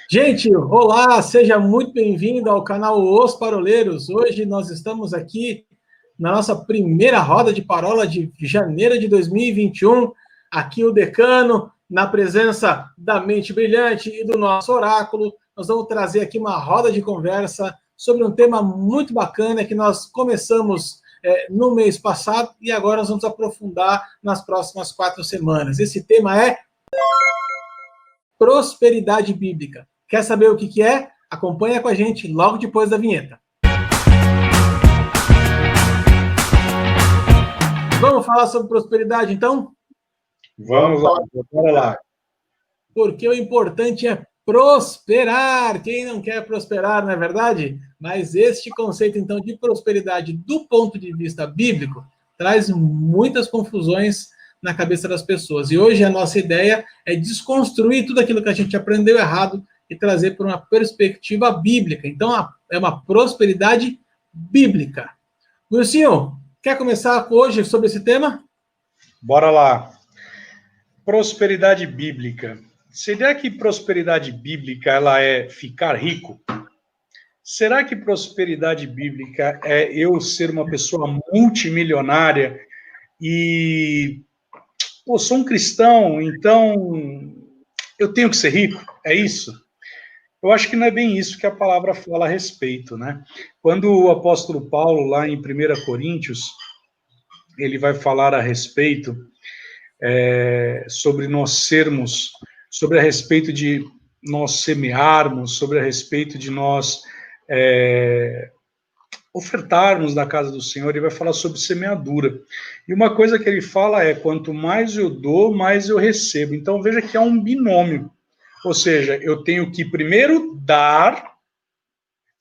Gente, olá, seja muito bem-vindo ao canal Os Paroleiros. Hoje nós estamos aqui na nossa primeira roda de parola de janeiro de 2021. Aqui o decano, na presença da mente brilhante e do nosso oráculo, nós vamos trazer aqui uma roda de conversa sobre um tema muito bacana que nós começamos no mês passado e agora nós vamos aprofundar nas próximas 4 semanas. Esse tema é prosperidade bíblica. Quer saber o que é? Acompanha com a gente logo depois da vinheta. Vamos falar sobre prosperidade, então? Vamos lá, bora lá. Porque o importante é prosperar. Quem não quer prosperar, não é verdade? Mas este conceito, então, de prosperidade do ponto de vista bíblico traz muitas confusões na cabeça das pessoas. E hoje a nossa ideia é desconstruir tudo aquilo que a gente aprendeu errado e trazer para uma perspectiva bíblica. Então, é uma prosperidade bíblica. Wilson, quer começar hoje sobre esse tema? Bora lá. Prosperidade bíblica. Será que prosperidade bíblica ela é ficar rico? Será que prosperidade bíblica é eu ser uma pessoa multimilionária e sou um cristão, então eu tenho que ser rico? É isso? Eu acho que não é bem isso que a palavra fala a respeito, né? Quando o apóstolo Paulo, lá em 1 Coríntios, ele vai falar a respeito sobre nós sermos, sobre a respeito de nós semearmos, sobre a respeito de nós ofertarmos na casa do Senhor, ele vai falar sobre semeadura. E uma coisa que ele fala é, quanto mais eu dou, mais eu recebo. Então veja que é um binômio. Ou seja, eu tenho que primeiro dar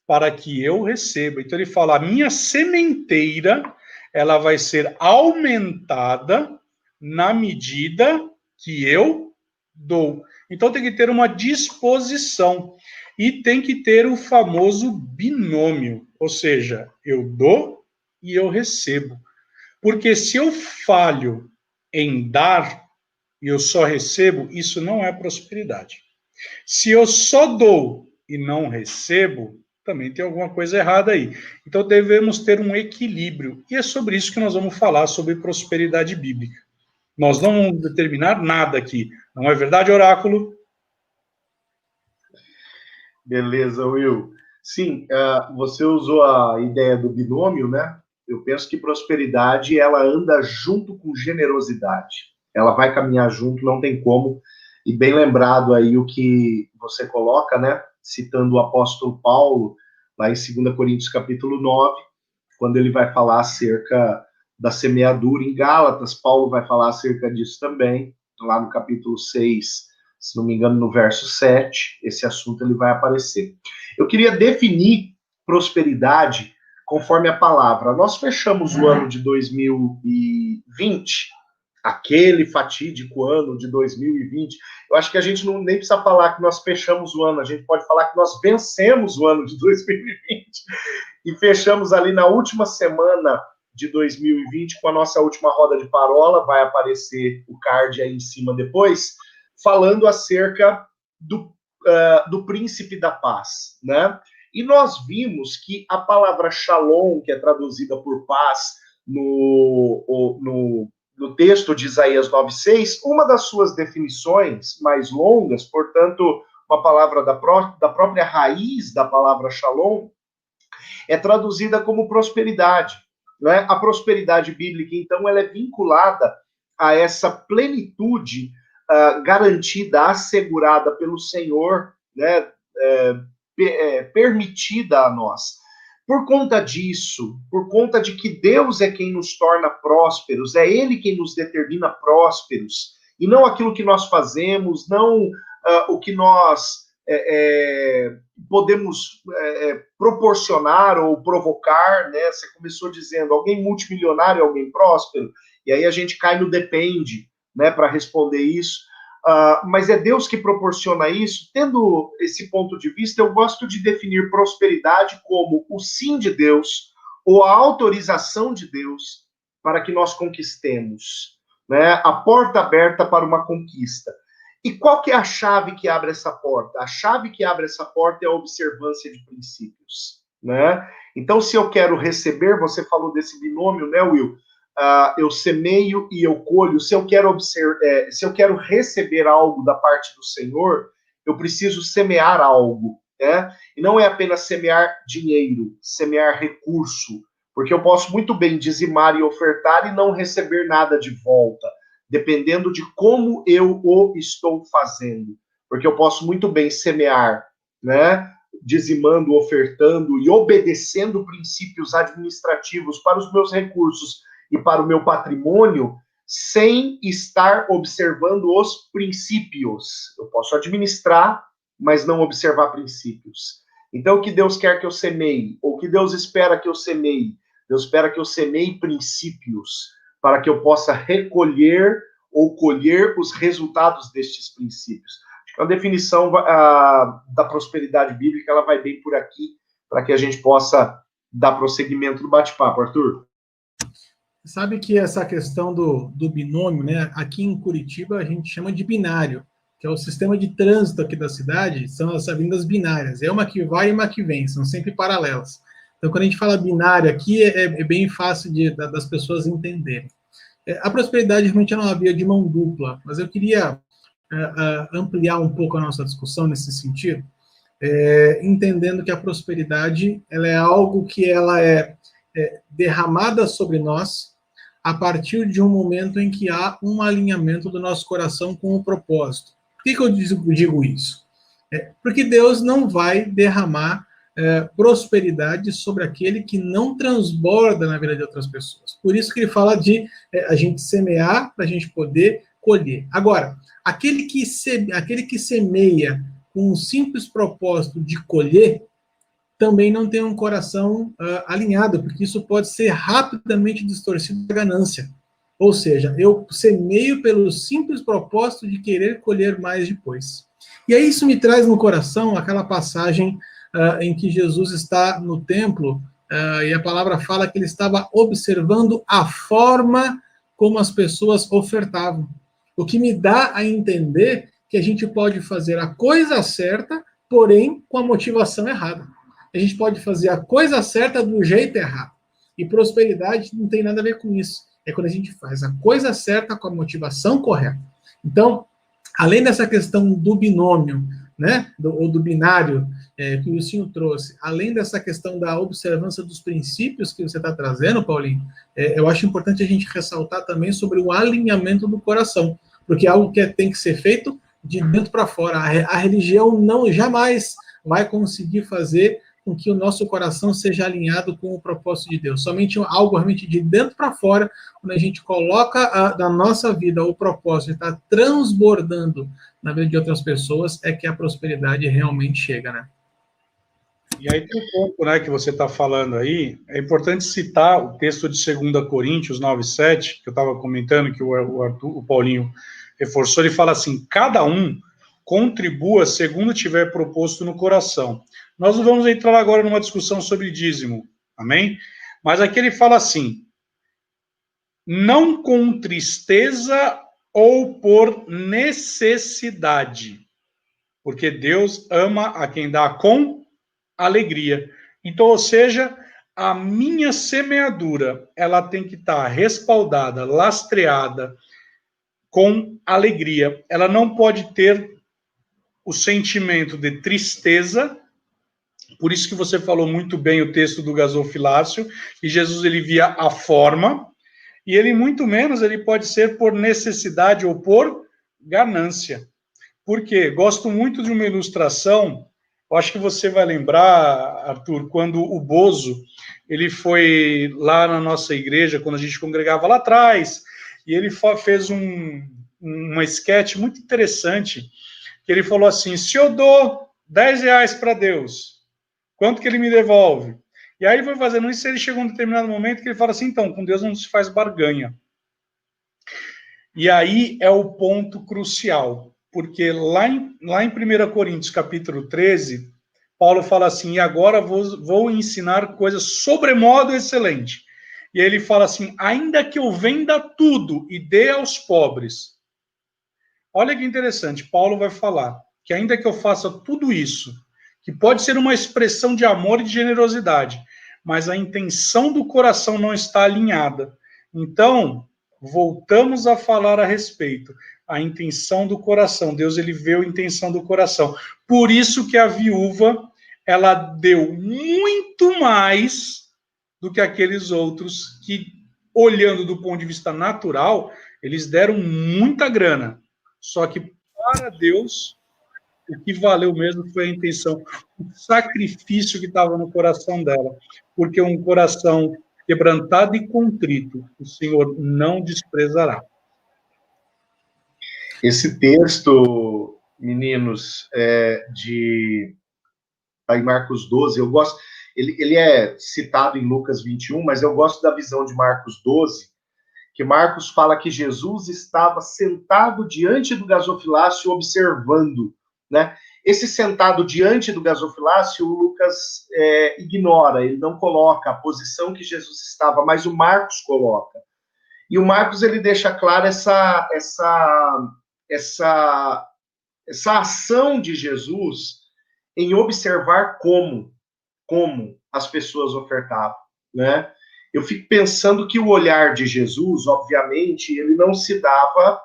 para que eu receba. Então ele fala, a minha sementeira, ela vai ser aumentada na medida que eu dou. Então tem que ter uma disposição e tem que ter o famoso binômio, ou seja, eu dou e eu recebo. Porque se eu falho em dar e eu só recebo, isso não é prosperidade. Se eu só dou e não recebo, também tem alguma coisa errada aí. Então devemos ter um equilíbrio. E é sobre isso que nós vamos falar, sobre prosperidade bíblica. Nós não vamos determinar nada aqui. Não é verdade, oráculo? Beleza, Will. Sim, você usou a ideia do binômio, né? Eu penso que prosperidade, ela anda junto com generosidade. Ela vai caminhar junto, não tem como. E bem lembrado aí o que você coloca, né? Citando o apóstolo Paulo, lá em 2 Coríntios capítulo 9, quando ele vai falar acerca da semeadura em Gálatas, Paulo vai falar acerca disso também, lá no capítulo 6, se não me engano, no verso 7, esse assunto ele vai aparecer. Eu queria definir prosperidade conforme a palavra. Nós fechamos o ano de 2020, aquele fatídico ano de 2020. Eu acho que a gente não nem precisa falar que nós fechamos o ano, a gente pode falar que nós vencemos o ano de 2020 e fechamos ali na última semana de 2020 com a nossa última roda de parola, vai aparecer o card aí em cima depois, falando acerca do príncipe da paz, né? E nós vimos que a palavra shalom, que é traduzida por paz no texto de Isaías 9:6, uma das suas definições mais longas, portanto, uma palavra da própria raiz da palavra shalom, é traduzida como prosperidade. Né? A prosperidade bíblica, então, ela é vinculada a essa plenitude garantida, assegurada pelo Senhor, né? Permitida a nós. Por conta disso, por conta de que Deus é quem nos torna prósperos, é Ele quem nos determina prósperos, e não aquilo que nós fazemos, não o que nós podemos proporcionar ou provocar, né? Você começou dizendo, alguém multimilionário, alguém próspero, e aí a gente cai no depende, né, para responder isso. Mas é Deus que proporciona isso. Tendo esse ponto de vista, eu gosto de definir prosperidade como o sim de Deus ou a autorização de Deus para que nós conquistemos, né? A porta aberta para uma conquista. E qual que é a chave que abre essa porta? A chave que abre essa porta é a observância de princípios, né? Então, se eu quero receber, você falou desse binômio, né, Will? Eu semeio e eu colho. Se eu quero receber algo da parte do Senhor, eu preciso semear algo, né? E não é apenas semear dinheiro, semear recurso, porque eu posso muito bem dizimar e ofertar e não receber nada de volta, dependendo de como eu o estou fazendo. Porque eu posso muito bem semear, né? Dizimando, ofertando e obedecendo princípios administrativos para os meus recursos e para o meu patrimônio, sem estar observando os princípios. Eu posso administrar, mas não observar princípios. Então, o que Deus quer que eu semeie? Ou o que Deus espera que eu semeie? Deus espera que eu semeie princípios, para que eu possa recolher ou colher os resultados destes princípios. Acho que a definição da prosperidade bíblica, ela vai bem por aqui, para que a gente possa dar prosseguimento no bate-papo, Arthur. Sabe que essa questão do binômio, né? Aqui em Curitiba a gente chama de binário, que é o sistema de trânsito aqui da cidade, são as avenidas binárias. É uma que vai e uma que vem, são sempre paralelas. Então, quando a gente fala binário aqui, é bem fácil das pessoas entenderem. A prosperidade realmente é uma via de mão dupla, mas eu queria ampliar um pouco a nossa discussão nesse sentido, entendendo que a prosperidade ela é algo que ela é derramada sobre nós a partir de um momento em que há um alinhamento do nosso coração com o propósito. Por que eu digo isso? Porque Deus não vai derramar prosperidade sobre aquele que não transborda na vida de outras pessoas. Por isso que ele fala de a gente semear para a gente poder colher. Agora, aquele que semeia com um simples propósito de colher, também não tem um coração alinhado, porque isso pode ser rapidamente distorcido da ganância. Ou seja, eu semeio pelo simples propósito de querer colher mais depois. E aí isso me traz no coração aquela passagem em que Jesus está no templo, e a palavra fala que ele estava observando a forma como as pessoas ofertavam. O que me dá a entender que a gente pode fazer a coisa certa, porém com a motivação errada. A gente pode fazer a coisa certa do jeito errado. E prosperidade não tem nada a ver com isso. É quando a gente faz a coisa certa com a motivação correta. Então, além dessa questão do binômio, né, ou do binário que o senhor trouxe, além dessa questão da observância dos princípios que você está trazendo, Paulinho, eu acho importante a gente ressaltar também sobre o alinhamento do coração, porque é algo que tem que ser feito de dentro para fora. A religião não jamais vai conseguir fazer com que o nosso coração seja alinhado com o propósito de Deus. Somente algo realmente de dentro para fora, quando a gente coloca da nossa vida o propósito de estar transbordando na vida de outras pessoas, é que a prosperidade realmente chega, né? E aí tem um ponto, né, que você está falando aí, é importante citar o texto de 2 Coríntios 9:7, que eu estava comentando, que o Paulinho reforçou, ele fala assim, cada um contribua segundo tiver proposto no coração. Nós não vamos entrar agora numa discussão sobre dízimo, amém? Mas aqui ele fala assim, não com tristeza ou por necessidade, porque Deus ama a quem dá com alegria. Então, ou seja, a minha semeadura, ela tem que estar respaldada, lastreada com alegria. Ela não pode ter o sentimento de tristeza. Por isso que você falou muito bem o texto do gasofilácio, e Jesus ele via a forma, e ele muito menos ele pode ser por necessidade ou por ganância. Por quê? Gosto muito de uma ilustração, eu acho que você vai lembrar, Arthur, quando o Bozo, ele foi lá na nossa igreja, quando a gente congregava lá atrás, e ele fez uma sketch muito interessante, que ele falou assim, se eu dou 10 reais para Deus, quanto que ele me devolve? E aí ele foi fazendo isso, ele chegou a um determinado momento que ele fala assim, então, com Deus não se faz barganha. E aí é o ponto crucial, porque lá em 1 Coríntios, capítulo 13, Paulo fala assim, e agora vou ensinar coisas sobremodo excelente. E aí ele fala assim, ainda que eu venda tudo e dê aos pobres. Olha que interessante, Paulo vai falar que ainda que eu faça tudo isso, que pode ser uma expressão de amor e de generosidade, mas a intenção do coração não está alinhada. Então, voltamos a falar a respeito. A intenção do coração. Deus, ele vê a intenção do coração. Por isso que a viúva, ela deu muito mais do que aqueles outros que, olhando do ponto de vista natural, eles deram muita grana. Só que para Deus, o que valeu mesmo foi a intenção, o sacrifício que estava no coração dela. Porque um coração quebrantado e contrito, o Senhor não desprezará. Esse texto, meninos, em Marcos 12, eu gosto, ele é citado em Lucas 21, mas eu gosto da visão de Marcos 12, que Marcos fala que Jesus estava sentado diante do gasofilácio observando, né? Esse sentado diante do gasofilácio, o Lucas ignora, ele não coloca a posição que Jesus estava, mas o Marcos coloca. E o Marcos, ele deixa clara essa ação de Jesus em observar como as pessoas ofertavam, né? Eu fico pensando que o olhar de Jesus, obviamente, ele não se dava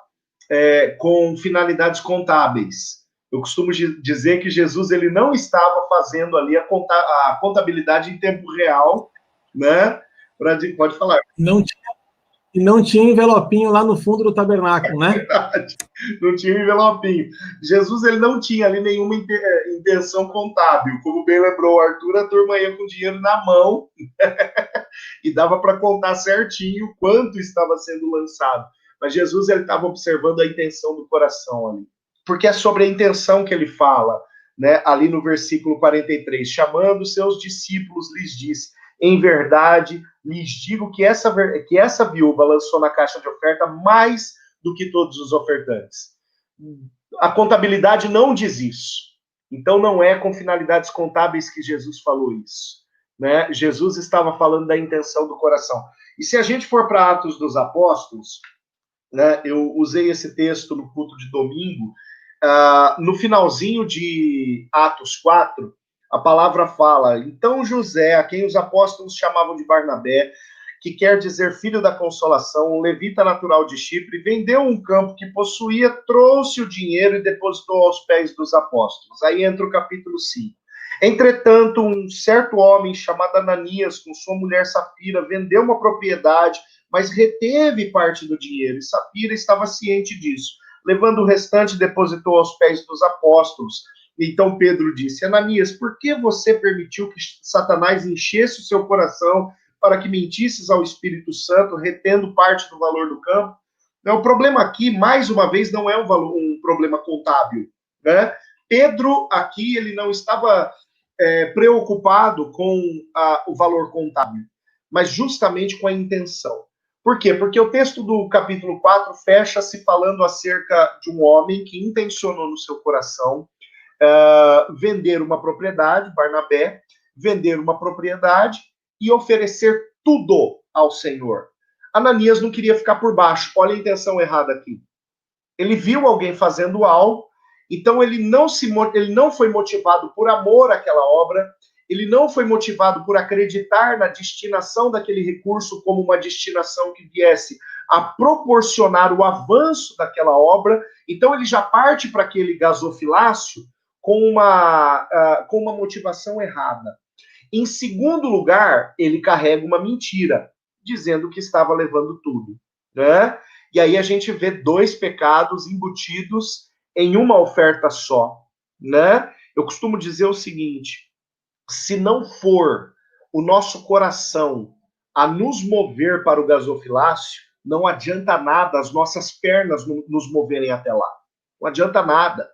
com finalidades contábeis. Eu costumo dizer que Jesus, ele não estava fazendo ali a contabilidade em tempo real, né? Pode falar. Não tinha envelopinho lá no fundo do tabernáculo, né? Verdade. Não tinha envelopinho. Jesus, ele não tinha ali nenhuma intenção contábil. Como bem lembrou o Arthur, a turma ia com dinheiro na mão e dava para contar certinho quanto estava sendo lançado. Mas Jesus, ele estava observando a intenção do coração ali. Porque é sobre a intenção que ele fala, né? Ali no versículo 43. Chamando seus discípulos, lhes disse: em verdade, lhes digo que essa viúva lançou na caixa de oferta mais do que todos os ofertantes. A contabilidade não diz isso. Então, não é com finalidades contábeis que Jesus falou isso, né? Jesus estava falando da intenção do coração. E se a gente for para Atos dos Apóstolos, né, eu usei esse texto no culto de domingo, no finalzinho de Atos 4, a palavra fala: então José, a quem os apóstolos chamavam de Barnabé, que quer dizer filho da consolação, um levita natural de Chipre, vendeu um campo que possuía, trouxe o dinheiro e depositou aos pés dos apóstolos. Aí entra o capítulo 5. Entretanto, um certo homem chamado Ananias, com sua mulher Safira, vendeu uma propriedade, mas reteve parte do dinheiro, e Safira estava ciente disso. Levando o restante, depositou aos pés dos apóstolos. Então Pedro disse: Ananias, por que você permitiu que Satanás enchesse o seu coração para que mentisses ao Espírito Santo, retendo parte do valor do campo? O problema aqui, mais uma vez, não é um problema contábil, né? Pedro aqui, ele não estava preocupado com o valor contábil, mas justamente com a intenção. Por quê? Porque o texto do capítulo 4 fecha-se falando acerca de um homem que intencionou no seu coração vender uma propriedade, Barnabé, vender uma propriedade e oferecer tudo ao Senhor. Ananias não queria ficar por baixo. Olha a intenção errada aqui. Ele viu alguém fazendo algo, então ele não foi motivado por amor àquela obra, ele não foi motivado por acreditar na destinação daquele recurso como uma destinação que viesse a proporcionar o avanço daquela obra. Então ele já parte para aquele gasofilácio com uma motivação errada. Em segundo lugar, ele carrega uma mentira, dizendo que estava levando tudo, né? E aí a gente vê dois pecados embutidos em uma oferta só, né? Eu costumo dizer o seguinte: se não for o nosso coração a nos mover para o gasofilácio, não adianta nada as nossas pernas nos moverem até lá. Não adianta nada.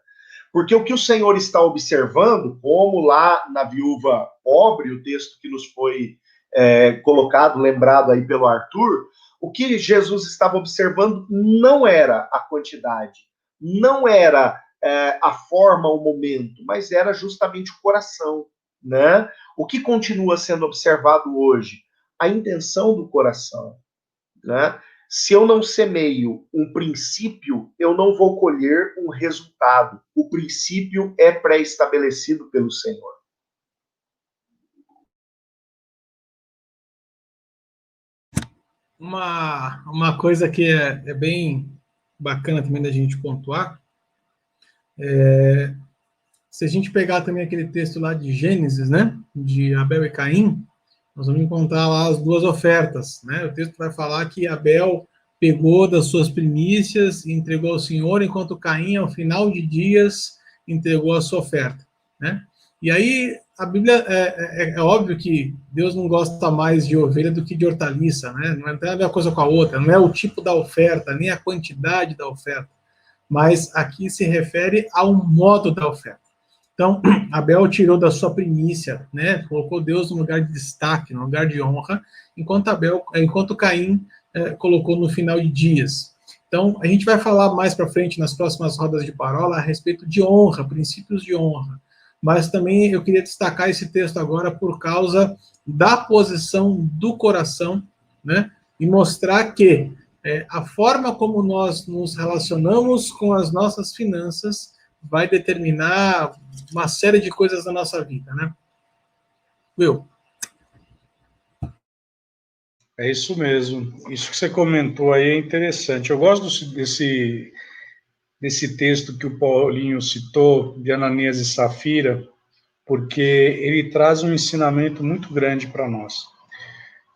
Porque o que o Senhor está observando, como lá na viúva pobre, o texto que nos foi colocado, lembrado aí pelo Arthur, o que Jesus estava observando não era a quantidade, não era a forma, o momento, mas era justamente o coração, né? O que continua sendo observado hoje? A intenção do coração, né? Se eu não semeio um princípio, eu não vou colher um resultado. O princípio é pré-estabelecido pelo Senhor. Uma coisa que é bem bacana também da gente pontuar, se a gente pegar também aquele texto lá de Gênesis, né, de Abel e Caim, nós vamos encontrar lá as duas ofertas, né? O texto vai falar que Abel pegou das suas primícias e entregou ao Senhor, enquanto Caim, ao final de dias, entregou a sua oferta, né? E aí, a Bíblia, é óbvio que Deus não gosta mais de ovelha do que de hortaliça, né? Não tem nada a ver uma coisa com a outra, não é o tipo da oferta, nem a quantidade da oferta, mas aqui se refere ao modo da oferta. Então, Abel tirou da sua primícia, né? Colocou Deus no lugar de destaque, no lugar de honra, enquanto Caim colocou no final de dias. Então, a gente vai falar mais para frente nas próximas rodas de parola a respeito de honra, princípios de honra. Mas também eu queria destacar esse texto agora por causa da posição do coração, né? E mostrar que a forma como nós nos relacionamos com as nossas finanças vai determinar uma série de coisas na nossa vida, né? Will? É isso mesmo. Isso que você comentou aí é interessante. Eu gosto desse texto que o Paulinho citou, de Ananias e Safira, porque ele traz um ensinamento muito grande para nós.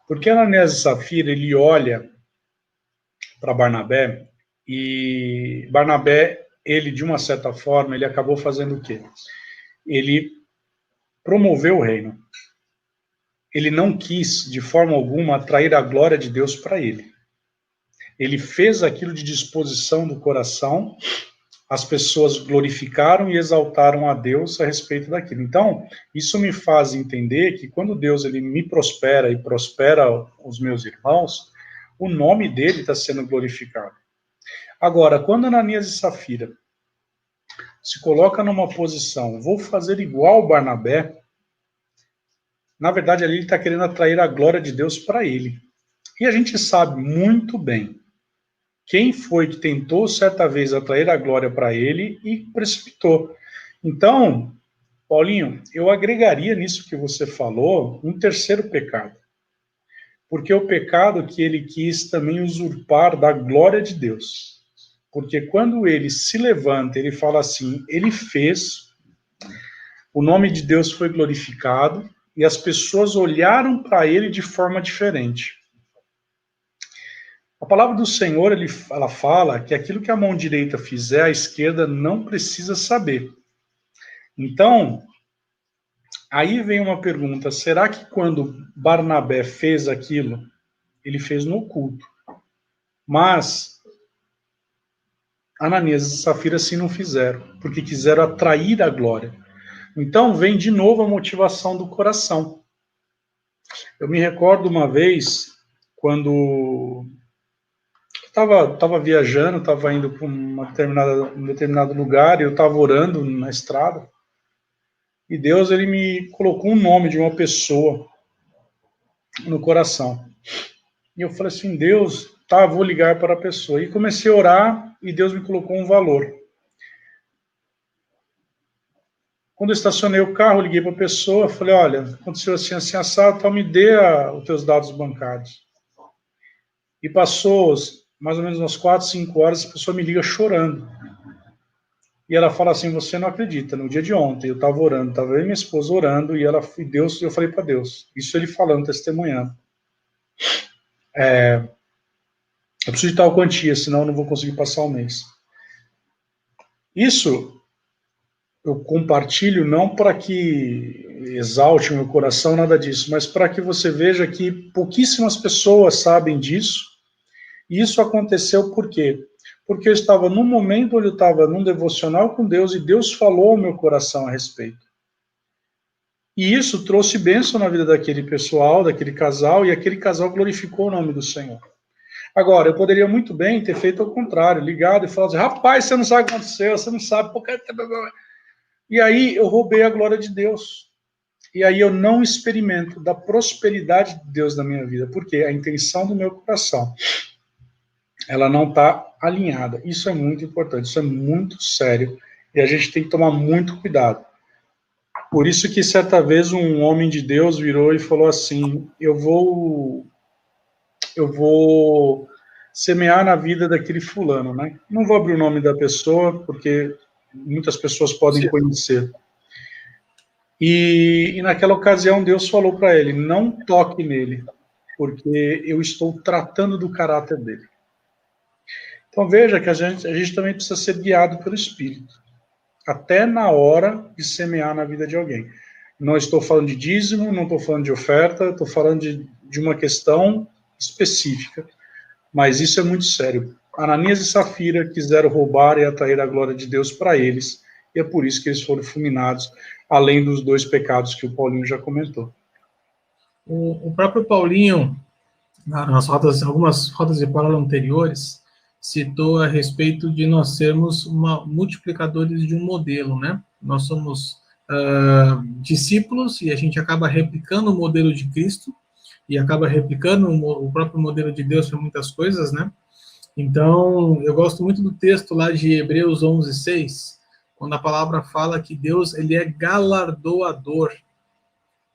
Porque Ananias e Safira, ele olha para Barnabé, e Barnabé, ele, de uma certa forma, ele acabou fazendo o quê? Ele promoveu o reino. Ele não quis, de forma alguma, atrair a glória de Deus para ele. Ele fez aquilo de disposição do coração, as pessoas glorificaram e exaltaram a Deus a respeito daquilo. Então, isso me faz entender que quando Deus ele me prospera e prospera os meus irmãos, o nome dele está sendo glorificado. Agora, quando Ananias e Safira se coloca numa posição, vou fazer igual Barnabé, na verdade ali ele está querendo atrair a glória de Deus para ele. E a gente sabe muito bem quem foi que tentou certa vez atrair a glória para ele e precipitou. Então, Paulinho, eu agregaria nisso que você falou um terceiro pecado. Porque o pecado que ele quis também usurpar da glória de Deus. Porque quando ele se levanta, ele fala assim, ele fez, o nome de Deus foi glorificado e as pessoas olharam para ele de forma diferente. A palavra do Senhor, ela fala que aquilo que a mão direita fizer, a esquerda não precisa saber. Então, aí vem uma pergunta, será que quando Barnabé fez aquilo, ele fez no oculto? Mas Ananias e Safira assim não fizeram, porque quiseram atrair a glória. Então vem de novo a motivação do coração. Eu me recordo uma vez, quando estava viajando, estava indo para um determinado lugar, e eu estava orando na estrada, e Deus ele me colocou um nome de uma pessoa no coração. E eu falei assim, Deus, tá, vou ligar para a pessoa. E comecei a orar, e Deus me colocou um valor. Quando eu estacionei o carro, liguei para a pessoa, falei, olha, aconteceu assim, assim, assado, então me dê os teus dados bancários. E passou mais ou menos umas 4, 5 horas, a pessoa me liga chorando. E ela fala assim, você não acredita, no dia de ontem eu estava orando, estava eu e minha esposa orando, e Deus, eu falei para Deus, isso ele falando, testemunhando. Eu preciso de tal quantia, senão eu não vou conseguir passar o mês. Isso eu compartilho não para que exalte o meu coração, nada disso, mas para que você veja que pouquíssimas pessoas sabem disso. E isso aconteceu por quê? Porque eu estava num momento onde eu estava num devocional com Deus e Deus falou ao meu coração a respeito. E isso trouxe bênção na vida daquele pessoal, daquele casal, e aquele casal glorificou o nome do Senhor. Agora, eu poderia muito bem ter feito ao contrário, ligado e falado assim, rapaz, você não sabe o que aconteceu, você não sabe, porque... E aí eu roubei a glória de Deus. E aí eu não experimento da prosperidade de Deus na minha vida, porque a intenção do meu coração ela não está alinhada. Isso é muito importante, isso é muito sério, e a gente tem que tomar muito cuidado. Por isso que certa vez um homem de Deus virou e falou assim, eu vou semear na vida daquele fulano, né? Não vou abrir o nome da pessoa, porque muitas pessoas podem conhecer. E naquela ocasião Deus falou para ele, não toque nele, porque eu estou tratando do caráter dele. Então veja que a gente também precisa ser guiado pelo Espírito, até na hora de semear na vida de alguém. Não estou falando de dízimo, não estou falando de oferta, estou falando de uma questão específica, mas isso é muito sério. Ananias e Safira quiseram roubar e atrair a glória de Deus para eles, e é por isso que eles foram fulminados, além dos 2 pecados que o Paulinho já comentou. O próprio Paulinho, nas algumas rodas de parábola anteriores, citou a respeito de nós sermos multiplicadores de um modelo, né? Nós somos discípulos e a gente acaba replicando o modelo de Cristo e acaba replicando o próprio modelo de Deus para muitas coisas, né? Então, eu gosto muito do texto lá de Hebreus 11:6, quando a palavra fala que Deus, ele é galardoador,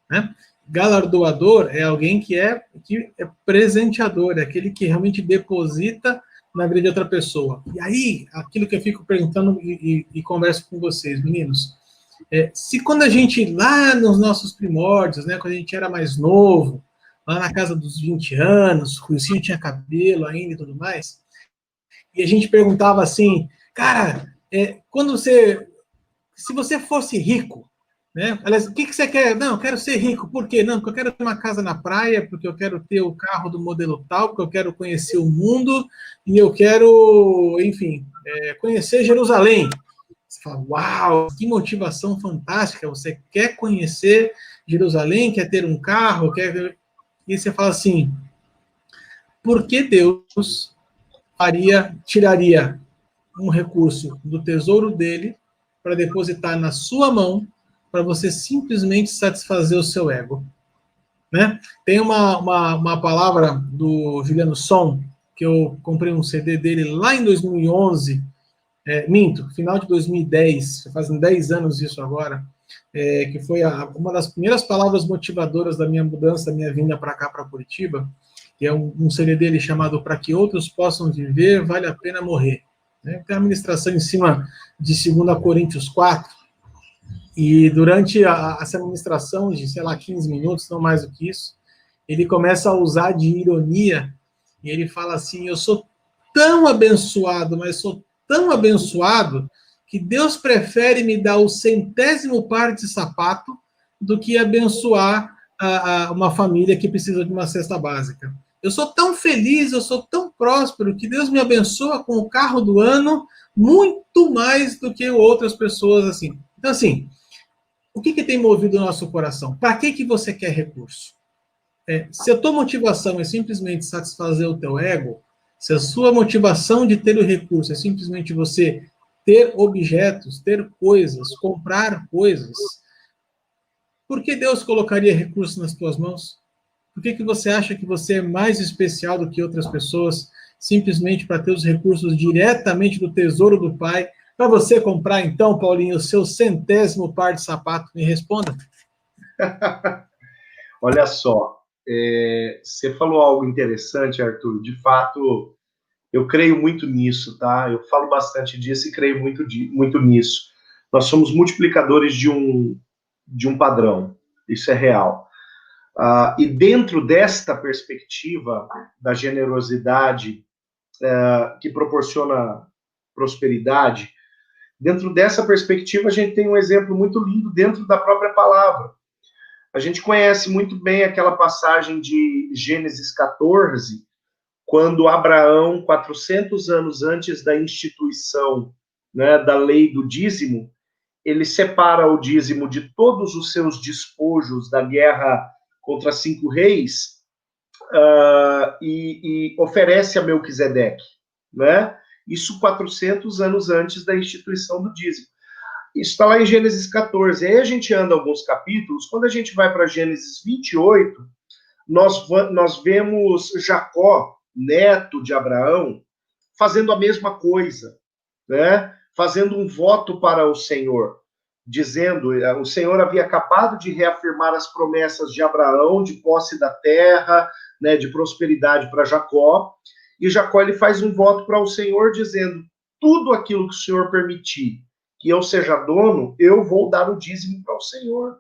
né? Galardoador é alguém que é presenteador, é aquele que realmente deposita na vida de outra pessoa. E aí, aquilo que eu fico perguntando e converso com vocês, meninos, se quando a gente, lá nos nossos primórdios, né, quando a gente era mais novo, lá na casa dos 20 anos, o Ruizinho tinha cabelo ainda e tudo mais, e a gente perguntava assim, cara, se você fosse rico, né? Aliás, o que você quer? Não, eu quero ser rico. Por quê? Não, porque eu quero ter uma casa na praia, porque eu quero ter o carro do modelo tal, porque eu quero conhecer o mundo e eu quero, enfim, conhecer Jerusalém. Você fala, uau, que motivação fantástica! Você quer conhecer Jerusalém, quer ter um carro, e você fala assim, por que Deus tiraria um recurso do tesouro dele para depositar na sua mão para você simplesmente satisfazer o seu ego? Né? Tem uma palavra do Juliano Som, que eu comprei um CD dele lá em 2011, final de 2010, fazem 10 anos isso agora, que foi uma das primeiras palavras motivadoras da minha mudança, da minha vinda para cá, para Curitiba, que é um CD dele chamado Para que Outros Possam Viver, Vale a Pena Morrer. Né? Tem uma ministração em cima de 2 Coríntios 4, e durante essa ministração de, 15 minutos, não mais do que isso, ele começa a usar de ironia, e ele fala assim, eu sou tão abençoado, mas sou tão abençoado, que Deus prefere me dar o 100º par de sapato do que abençoar uma família que precisa de uma cesta básica. Eu sou tão feliz, eu sou tão próspero, que Deus me abençoa com o carro do ano, muito mais do que outras pessoas, assim. Então, assim, o que tem movido o nosso coração? Para que você quer recurso? Se a tua motivação é simplesmente satisfazer o teu ego, se a sua motivação de ter o recurso é simplesmente você ter objetos, ter coisas, comprar coisas, por que Deus colocaria recursos nas tuas mãos? Por que você acha que você é mais especial do que outras pessoas, simplesmente para ter os recursos diretamente do tesouro do Pai, para você comprar, então, Paulinho, o seu 100º par de sapato? Me responda. Olha só, você falou algo interessante, Arthur. De fato, eu creio muito nisso, tá? Eu falo bastante disso e creio muito nisso. Nós somos multiplicadores de um padrão. Isso é real. E dentro desta perspectiva da generosidade que proporciona prosperidade, dentro dessa perspectiva a gente tem um exemplo muito lindo dentro da própria palavra. A gente conhece muito bem aquela passagem de Gênesis 14, quando Abraão, 400 anos antes da instituição, né, da lei do dízimo, ele separa o dízimo de todos os seus despojos da guerra contra 5 reis e oferece a Melquisedeque, né? Isso 400 anos antes da instituição do dízimo. Isso está lá em Gênesis 14. Aí a gente anda alguns capítulos. Quando a gente vai para Gênesis 28, nós vemos Jacó, neto de Abraão, fazendo a mesma coisa, né? Fazendo um voto para o Senhor, dizendo, o Senhor havia acabado de reafirmar as promessas de Abraão, de posse da terra, né, de prosperidade para Jacó, e Jacó ele faz um voto para o Senhor, dizendo, tudo aquilo que o Senhor permitir que eu seja dono, eu vou dar o dízimo para o Senhor.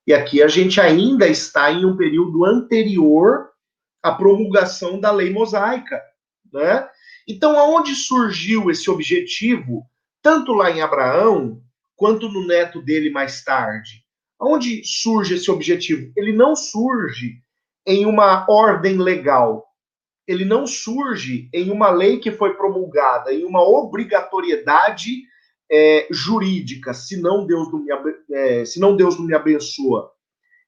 E aqui a gente ainda está em um período anterior à promulgação da lei mosaica, né? Então, aonde surgiu esse objetivo, tanto lá em Abraão, quanto no neto dele mais tarde? Aonde surge esse objetivo? Ele não surge em uma ordem legal, ele não surge em uma lei que foi promulgada, em uma obrigatoriedade jurídica, se não Deus não me abençoa.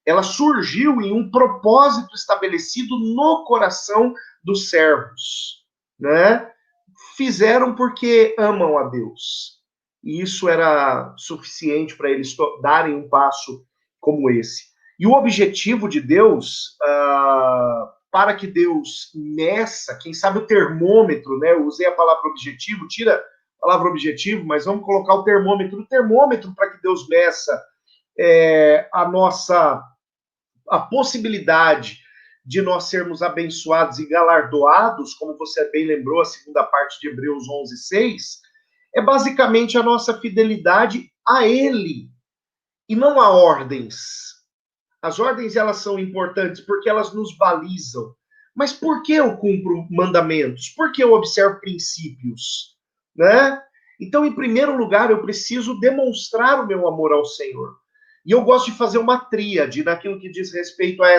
Ela surgiu em um propósito estabelecido no coração dos servos, né? Fizeram porque amam a Deus. E isso era suficiente para eles darem um passo como esse. E o objetivo de Deus, para que Deus meça, quem sabe o termômetro, né? Eu usei a palavra objetivo, tira a palavra objetivo, mas vamos colocar o termômetro para que Deus meça a possibilidade de nós sermos abençoados e galardoados, como você bem lembrou, a segunda parte de Hebreus 11:6, é basicamente a nossa fidelidade a Ele, e não a ordens. As ordens, elas são importantes porque elas nos balizam. Mas por que eu cumpro mandamentos? Por que eu observo princípios? Né? Então, em primeiro lugar, eu preciso demonstrar o meu amor ao Senhor. E eu gosto de fazer uma tríade naquilo que diz respeito a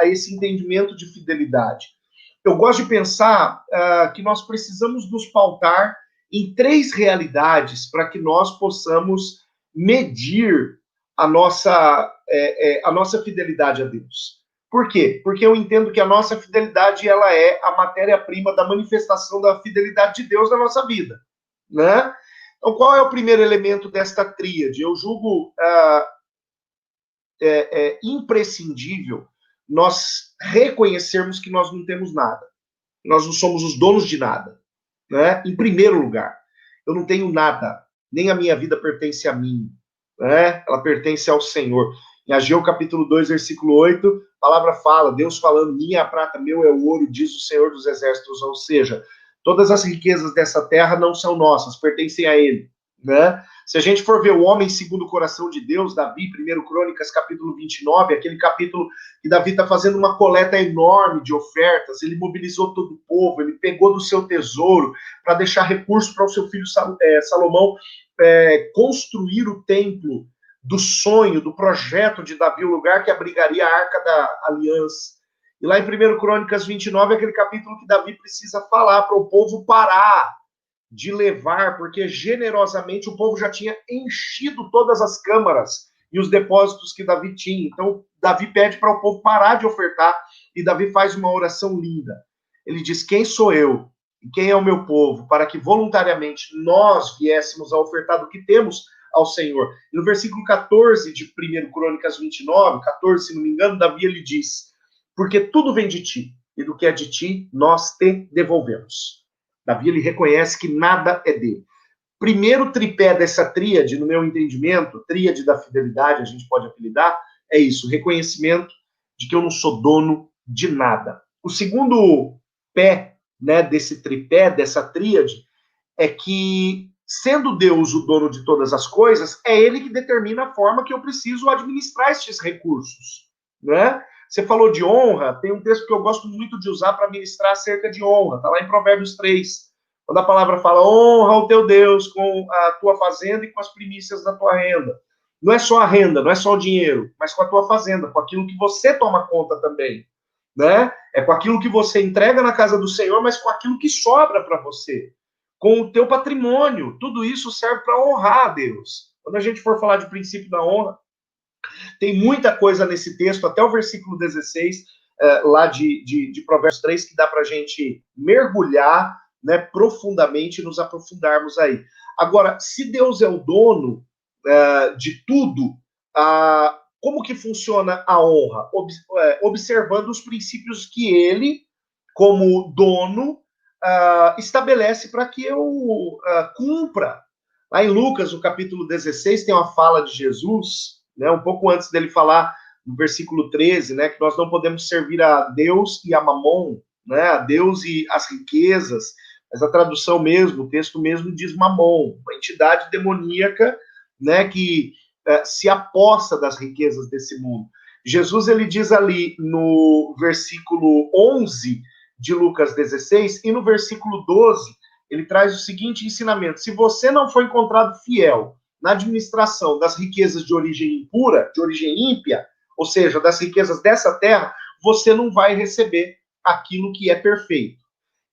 esse entendimento de fidelidade. Eu gosto de pensar que nós precisamos nos pautar em 3 realidades para que nós possamos medir a nossa fidelidade a Deus. Por quê? Porque eu entendo que a nossa fidelidade ela é a matéria-prima da manifestação da fidelidade de Deus na nossa vida. Né? Então, qual é o primeiro elemento desta tríade? Eu julgo imprescindível nós reconhecermos que nós não temos nada. Nós não somos os donos de nada. Né? Em primeiro lugar, eu não tenho nada. Nem a minha vida pertence a mim. Né? Ela pertence ao Senhor. Em Ageu capítulo 2, versículo 8, a palavra fala, Deus falando, minha prata, meu é o ouro, diz o Senhor dos Exércitos, ou seja, todas as riquezas dessa terra não são nossas, pertencem a Ele. Né? Se a gente for ver o homem segundo o coração de Deus, Davi, 1 Crônicas, capítulo 29, aquele capítulo que Davi está fazendo uma coleta enorme de ofertas, ele mobilizou todo o povo, ele pegou do seu tesouro para deixar recursos para o seu filho Salomão construir o templo do sonho, do projeto de Davi, o lugar que abrigaria a Arca da Aliança. E lá em 1 Crônicas 29, aquele capítulo que Davi precisa falar para o povo parar de levar, porque generosamente o povo já tinha enchido todas as câmaras e os depósitos que Davi tinha. Então, Davi pede para o povo parar de ofertar, e Davi faz uma oração linda. Ele diz, quem sou eu e quem é o meu povo, para que voluntariamente nós viéssemos a ofertar do que temos ao Senhor. E no versículo 14 de 1 Crônicas 29, 14, se não me engano, Davi ele diz, porque tudo vem de ti, e do que é de ti, nós te devolvemos. Davi, ele reconhece que nada é dele. Primeiro tripé dessa tríade, no meu entendimento, tríade da fidelidade, a gente pode apelidar, é isso, reconhecimento de que eu não sou dono de nada. O segundo pé, né, desse tripé, dessa tríade, é que, sendo Deus o dono de todas as coisas, é Ele que determina a forma que eu preciso administrar estes recursos. Né? Você falou de honra, tem um texto que eu gosto muito de usar para ministrar acerca de honra, está lá em Provérbios 3, quando a palavra fala, honra o teu Deus com a tua fazenda e com as primícias da tua renda. Não é só a renda, não é só o dinheiro, mas com a tua fazenda, com aquilo que você toma conta também. Né? É com aquilo que você entrega na casa do Senhor, mas com aquilo que sobra para você. Com o teu patrimônio, tudo isso serve para honrar a Deus. Quando a gente for falar de princípio da honra, tem muita coisa nesse texto, até o versículo 16, lá de Provérbios 3, que dá para a gente mergulhar, né, profundamente e nos aprofundarmos aí. Agora, se Deus é o dono de tudo, como que funciona a honra? Observando os princípios que ele, como dono, estabelece para que eu cumpra. Lá em Lucas, no capítulo 16, tem uma fala de Jesus, né, um pouco antes dele falar, no versículo 13, né, que nós não podemos servir a Deus e a Mamon, né, a Deus e as riquezas, mas a tradução mesmo, o texto mesmo diz Mamon, uma entidade demoníaca, né, que se aposta das riquezas desse mundo. Jesus, ele diz ali no versículo 11 de Lucas 16, e no versículo 12, ele traz o seguinte ensinamento: se você não for encontrado fiel na administração das riquezas de origem impura, de origem ímpia, ou seja, das riquezas dessa terra, você não vai receber aquilo que é perfeito.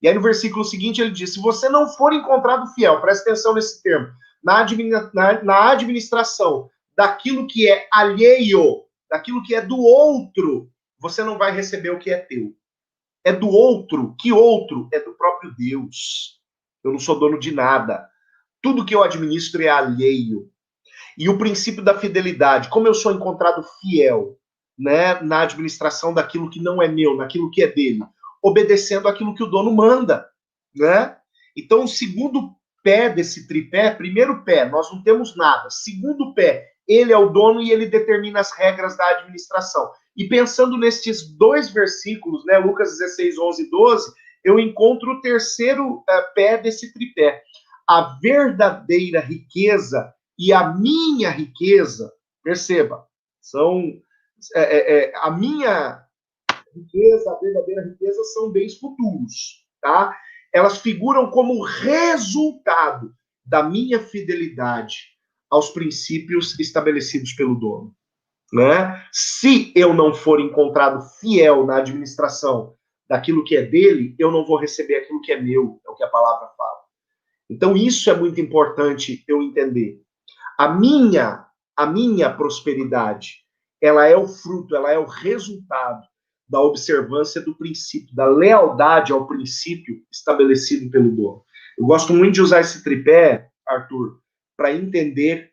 E aí no versículo seguinte ele diz: se você não for encontrado fiel, presta atenção nesse termo, na administração daquilo que é alheio, daquilo que é do outro, você não vai receber o que é teu. É do outro. Que outro? É do próprio Deus. Eu não sou dono de nada. Tudo que eu administro é alheio. E o princípio da fidelidade, como eu sou encontrado fiel, né, na administração daquilo que não é meu, naquilo que é dele, obedecendo aquilo que o dono manda, né? Então, o segundo pé desse tripé, primeiro pé, nós não temos nada. Segundo pé, ele é o dono e ele determina as regras da administração. E pensando nestes dois versículos, né, Lucas 16, 11 e 12, eu encontro o terceiro pé desse tripé. A verdadeira riqueza e a minha riqueza, perceba, são a minha riqueza, a verdadeira riqueza são bens futuros, tá? Elas figuram como resultado da minha fidelidade aos princípios estabelecidos pelo dono, né? Se eu não for encontrado fiel na administração daquilo que é dele, eu não vou receber aquilo que é meu, é o que a palavra fala. Então isso é muito importante eu entender. A minha prosperidade, ela é o fruto, ela é o resultado da observância do princípio, da lealdade ao princípio estabelecido pelo dono. Eu gosto muito de usar esse tripé, Arthur, para entender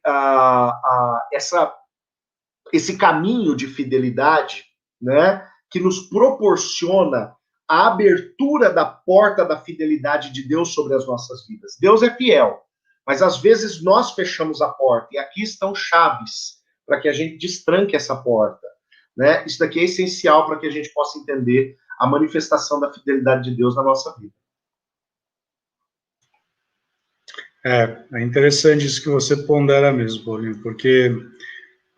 esse caminho de fidelidade, né, que nos proporciona a abertura da porta da fidelidade de Deus sobre as nossas vidas. Deus é fiel, mas às vezes nós fechamos a porta, e aqui estão chaves para que a gente destranque essa porta, né? Isso daqui é essencial para que a gente possa entender a manifestação da fidelidade de Deus na nossa vida. É interessante isso que você pondera mesmo, Paulinho, porque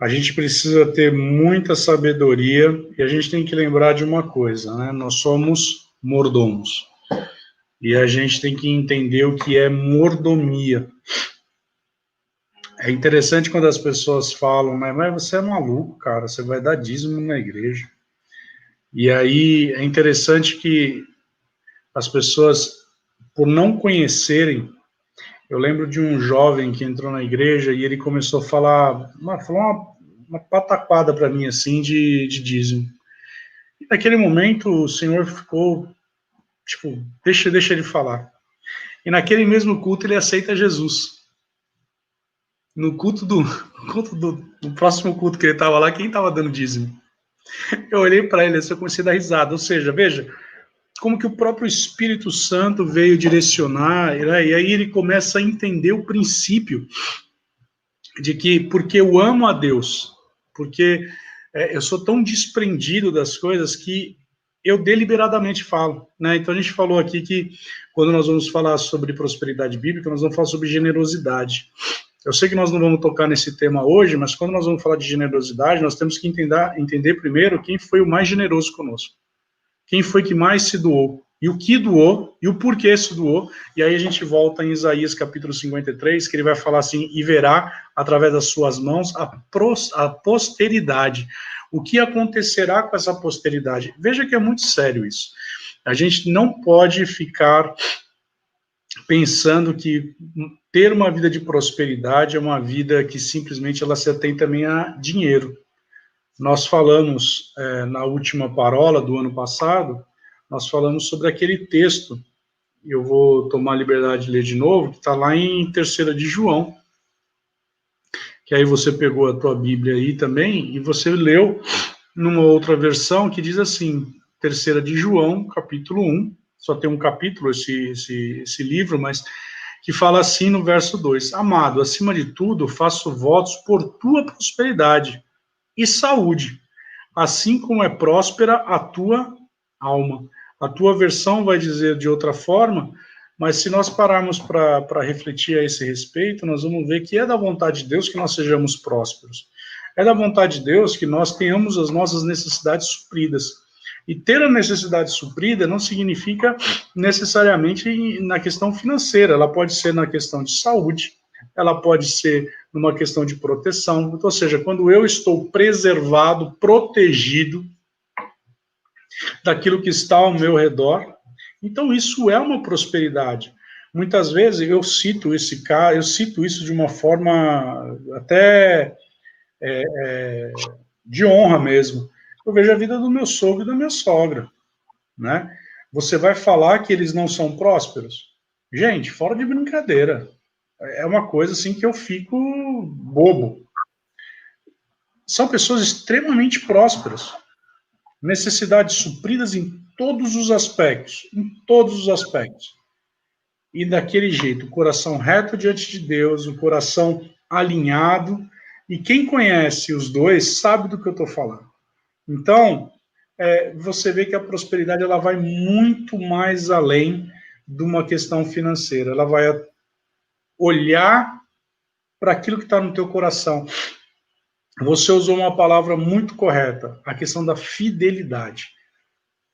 a gente precisa ter muita sabedoria e a gente tem que lembrar de uma coisa, né? Nós somos mordomos e a gente tem que entender o que é mordomia. É interessante quando as pessoas falam, né? Mas você é maluco, cara, você vai dar dízimo na igreja. E aí é interessante que as pessoas, por não conhecerem, eu lembro de um jovem que entrou na igreja e ele começou a falar uma pataquada para mim, assim, de dízimo. E naquele momento o Senhor ficou, tipo, deixa ele falar. E naquele mesmo culto ele aceita Jesus. No próximo culto que ele estava lá, quem estava dando dízimo? Eu olhei para ele assim, eu comecei a dar risada. Ou seja, veja, como que o próprio Espírito Santo veio direcionar, né? E aí ele começa a entender o princípio de que, porque eu amo a Deus, porque eu sou tão desprendido das coisas que eu deliberadamente falo, né? Então a gente falou aqui que quando nós vamos falar sobre prosperidade bíblica, nós vamos falar sobre generosidade. Eu sei que nós não vamos tocar nesse tema hoje, mas quando nós vamos falar de generosidade, nós temos que entender primeiro quem foi o mais generoso conosco. Quem foi que mais se doou, e o que doou, e o porquê se doou, e aí a gente volta em Isaías capítulo 53, que ele vai falar assim, e verá através das suas mãos a posteridade. O que acontecerá com essa posteridade? Veja que é muito sério isso. A gente não pode ficar pensando que ter uma vida de prosperidade é uma vida que simplesmente ela se atém também a dinheiro. Nós falamos, na última parola do ano passado, nós falamos sobre aquele texto, eu vou tomar a liberdade de ler de novo, que está lá em 3ª de João, que aí você pegou a tua Bíblia aí também, e você leu numa outra versão que diz assim, 3ª de João, capítulo 1, só tem um capítulo esse livro, mas que fala assim no verso 2: Amado, acima de tudo, faço votos por tua prosperidade e saúde, assim como é próspera a tua alma. A tua versão vai dizer de outra forma, mas se nós pararmos para refletir a esse respeito, nós vamos ver que é da vontade de Deus que nós sejamos prósperos. É da vontade de Deus que nós tenhamos as nossas necessidades supridas. E ter a necessidade suprida não significa necessariamente na questão financeira, ela pode ser na questão de saúde, ela pode ser numa questão de proteção. Ou seja, quando eu estou preservado, protegido daquilo que está ao meu redor, então isso é uma prosperidade. Muitas vezes eu cito isso de uma forma até de honra mesmo. Eu vejo a vida do meu sogro e da minha sogra, né? Você vai falar que eles não são prósperos? Gente, fora de brincadeira. É uma coisa assim que eu fico bobo. São pessoas extremamente prósperas. Necessidades supridas em todos os aspectos. Em todos os aspectos. E daquele jeito, o coração reto diante de Deus, o coração alinhado. E quem conhece os dois sabe do que eu estou falando. Então, você vê que a prosperidade ela vai muito mais além de uma questão financeira. Ela vai olhar para aquilo que está no teu coração. Você usou uma palavra muito correta, a questão da fidelidade,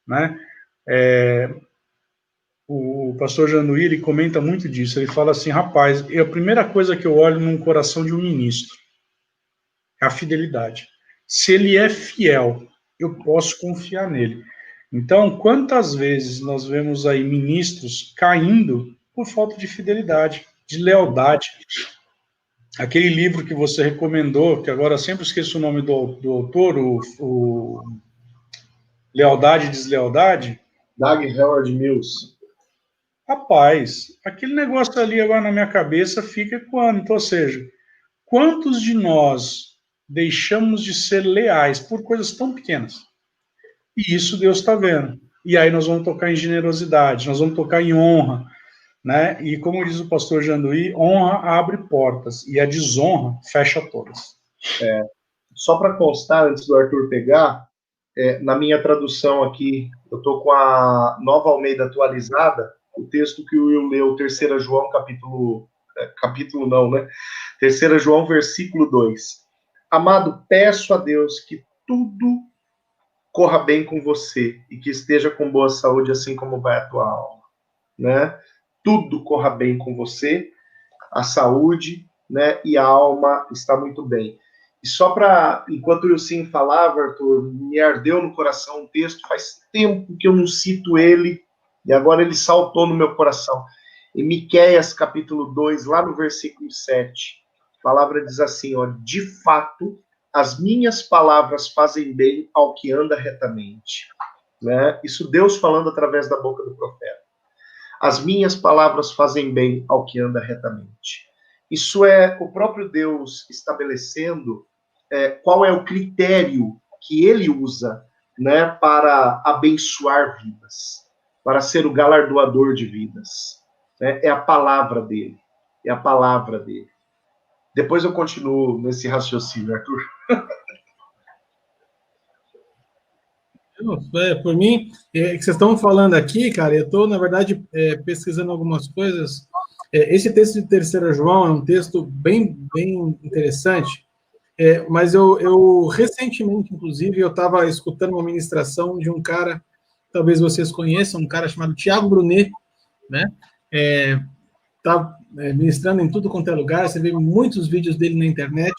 né? O pastor Januí, ele comenta muito disso. Ele fala assim, rapaz, a primeira coisa que eu olho num coração de um ministro é a fidelidade. Se ele é fiel, eu posso confiar nele. Então, quantas vezes nós vemos aí ministros caindo por falta de fidelidade, de lealdade? Aquele livro que você recomendou, que agora sempre esqueço o nome do autor, o Lealdade e Deslealdade. Doug Howard Mills. Rapaz, aquele negócio ali agora na minha cabeça fica ecoando. Então, ou seja, quantos de nós deixamos de ser leais por coisas tão pequenas? E isso Deus está vendo. E aí nós vamos tocar em generosidade, nós vamos tocar em honra, né? E como diz o pastor Janduí, honra abre portas e a desonra fecha todas. Só para constar, antes do Arthur pegar, na minha tradução aqui, eu estou com a Nova Almeida atualizada, o texto que o Will leu, 3 João, capítulo não, né? 3 João, versículo 2. Amado, peço a Deus que tudo corra bem com você e que esteja com boa saúde, assim como vai a tua alma, né? Tudo corra bem com você, a saúde, né? E a alma está muito bem. E só para, enquanto o Wilson falava, Arthur, me ardeu no coração um texto, faz tempo que eu não cito ele, e agora ele saltou no meu coração. Em Miqueias, capítulo 2, lá no versículo 7, a palavra diz assim, ó, de fato, as minhas palavras fazem bem ao que anda retamente. Né? Isso Deus falando através da boca do profeta. As minhas palavras fazem bem ao que anda retamente. Isso é o próprio Deus estabelecendo qual é o critério que ele usa, né, para abençoar vidas, para ser o galardoador de vidas. Né? É a palavra dele. É a palavra dele. Depois eu continuo nesse raciocínio, Arthur. Por mim, que vocês estão falando aqui, cara, eu estou, na verdade, pesquisando algumas coisas. Esse texto de 3 João é um texto bem interessante, mas eu recentemente, inclusive, eu estava escutando uma ministração de um cara, talvez vocês conheçam, um cara chamado Tiago Brunet, né? Está ministrando em tudo quanto é lugar, você vê muitos vídeos dele na internet,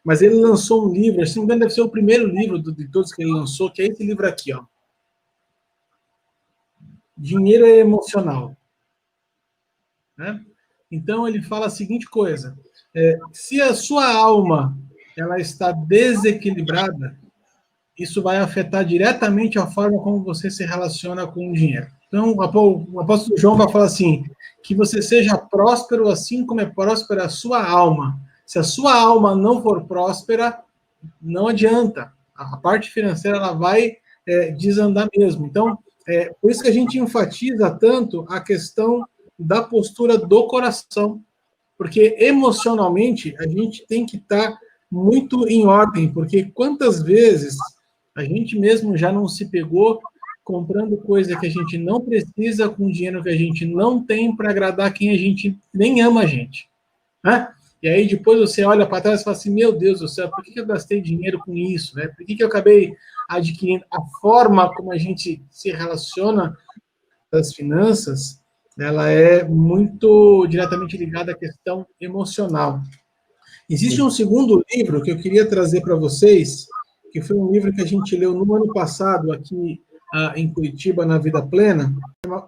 mas ele lançou um livro, assim, deve ser o primeiro livro de todos que ele lançou, que é esse livro aqui, ó. Dinheiro é emocional. Né? Então, ele fala a seguinte coisa, se a sua alma ela está desequilibrada, isso vai afetar diretamente a forma como você se relaciona com o dinheiro. Então, o apóstolo João vai falar assim, que você seja próspero assim como é próspera a sua alma. Se a sua alma não for próspera, não adianta. A parte financeira ela vai desandar mesmo. Então, Por isso que a gente enfatiza tanto a questão da postura do coração, porque emocionalmente a gente tem que estar muito em ordem, porque quantas vezes a gente mesmo já não se pegou comprando coisa que a gente não precisa com dinheiro que a gente não tem para agradar quem a gente nem ama a gente, né? E aí depois você olha para trás e fala assim, meu Deus do céu, por que eu gastei dinheiro com isso, né? Por que eu acabei adquirindo a forma como a gente se relaciona das finanças, ela é muito diretamente ligada à questão emocional. Existe um segundo livro que eu queria trazer para vocês, que foi um livro que a gente leu no ano passado aqui em Curitiba, na Vida Plena,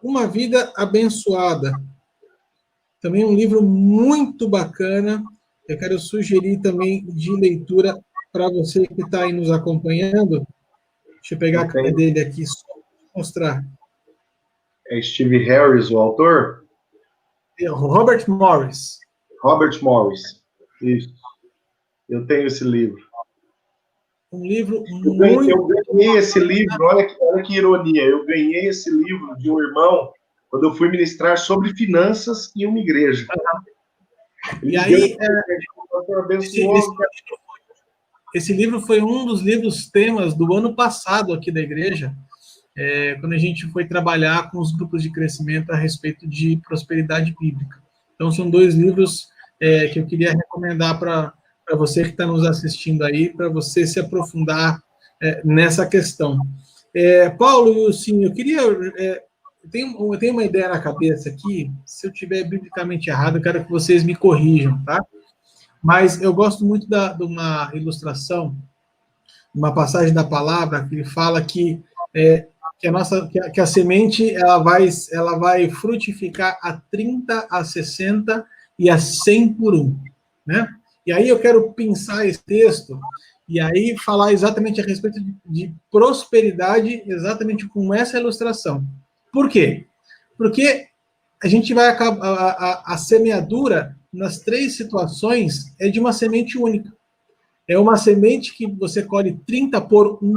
Uma Vida Abençoada. Também um livro muito bacana, eu quero sugerir também de leitura para você que está aí nos acompanhando. Deixa eu pegar a cara dele aqui, só para mostrar. É Steve Harris, o autor? Robert Morris. Robert Morris, isso. Eu tenho esse livro. Um livro Eu ganhei esse livro, olha que ironia, eu ganhei esse livro de um irmão quando eu fui ministrar sobre finanças em uma igreja. E aí, esse livro foi um dos livros temas do ano passado aqui da igreja, quando a gente foi trabalhar com os grupos de crescimento a respeito de prosperidade bíblica. Então, são dois livros que eu queria recomendar para você que está nos assistindo aí, para você se aprofundar nessa questão. Paulo e Lucinho, eu queria... eu tenho uma ideia na cabeça aqui, se eu estiver biblicamente errado, eu quero que vocês me corrijam, tá? Mas eu gosto muito de uma ilustração, uma passagem da palavra, que ele fala que a semente ela vai frutificar a 30, a 60 e a 100 por um, né? E aí eu quero pensar esse texto e aí falar exatamente a respeito de prosperidade, exatamente com essa ilustração. Por quê? Porque a gente vai acabar a semeadura nas três situações é de uma semente única. É uma semente que você colhe 30 por 1,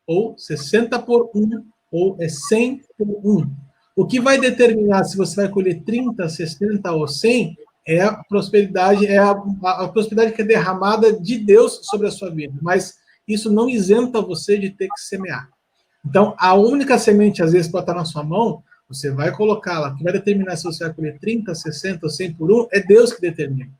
ou 60 por 1, ou 100 por 1. O que vai determinar se você vai colher 30, 60 ou 100 é a prosperidade, a prosperidade que é derramada de Deus sobre a sua vida. Mas isso não isenta você de ter que semear. Então, a única semente, às vezes, pode estar na sua mão, você vai colocá-la, que vai determinar se você vai colher 30, 60 ou 100 por 1, é Deus que determina.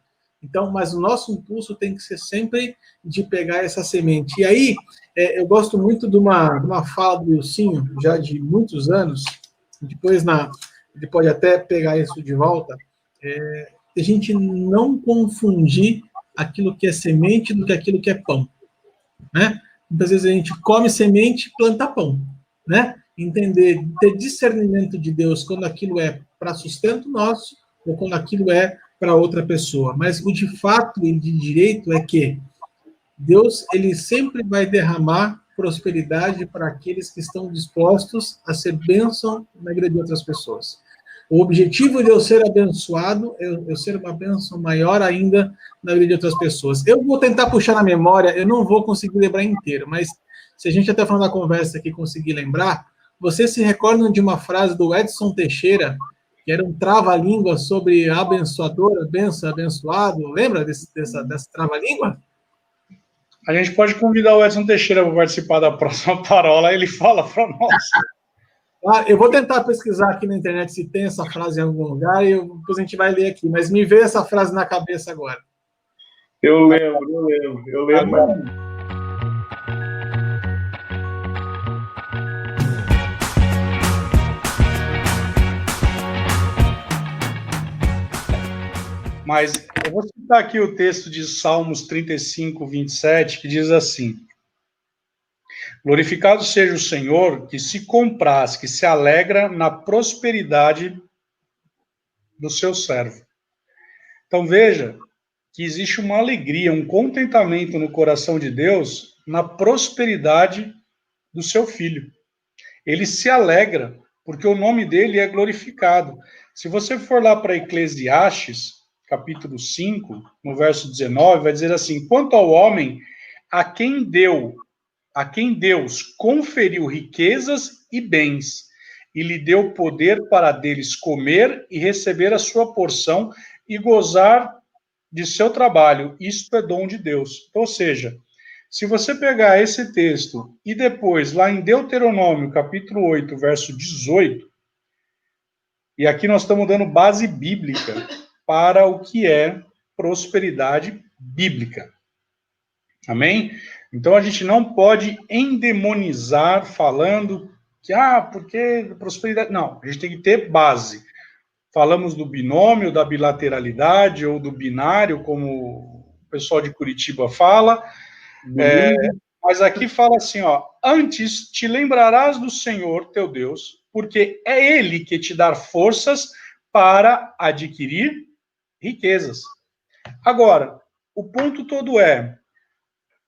Então, mas o nosso impulso tem que ser sempre de pegar essa semente. E aí, eu gosto muito de uma fala do Wilsinho, já de muitos anos, depois ele pode até pegar isso de volta, a gente não confundir aquilo que é semente do que aquilo que é pão, né? Muitas vezes a gente come semente e planta pão, né? Entender, ter discernimento de Deus quando aquilo é para sustento nosso ou quando aquilo é para outra pessoa. Mas o de fato e de direito é que Deus ele sempre vai derramar prosperidade para aqueles que estão dispostos a ser bênção na vida de outras pessoas. O objetivo de eu ser abençoado é eu ser uma bênção maior ainda na vida de outras pessoas. Eu vou tentar puxar na memória, eu não vou conseguir lembrar inteiro, mas se a gente até falando da conversa aqui conseguir lembrar, vocês se recordam de uma frase do Edson Teixeira, que era um trava-língua sobre abençoador, benção, abençoado? Lembra dessa trava-língua? A gente pode convidar o Edson Teixeira para participar da próxima parola, ele fala para nós. Eu vou tentar pesquisar aqui na internet se tem essa frase em algum lugar e depois a gente vai ler aqui, mas me veio essa frase na cabeça agora. Eu lembro. Mas eu vou citar aqui o texto de Salmos 35, 27, que diz assim: glorificado seja o Senhor, que se compraz, que se alegra na prosperidade do seu servo. Então veja que existe uma alegria, um contentamento no coração de Deus na prosperidade do seu filho. Ele se alegra, porque o nome dele é glorificado. Se você for lá para Eclesiastes, capítulo 5, no verso 19, vai dizer assim: quanto ao homem a quem Deus conferiu riquezas e bens, e lhe deu poder para deles comer e receber a sua porção e gozar de seu trabalho. Isto é dom de Deus. Ou seja, se você pegar esse texto e depois, lá em Deuteronômio, capítulo 8, verso 18, e aqui nós estamos dando base bíblica para o que é prosperidade bíblica. Amém? Então a gente não pode endemonizar falando que, porque prosperidade. Não, a gente tem que ter base. Falamos do binômio, da bilateralidade ou do binário, como o pessoal de Curitiba fala. Mas aqui fala assim, ó, antes te lembrarás do Senhor teu Deus, porque é Ele que te dá forças para adquirir riquezas. Agora, o ponto todo é,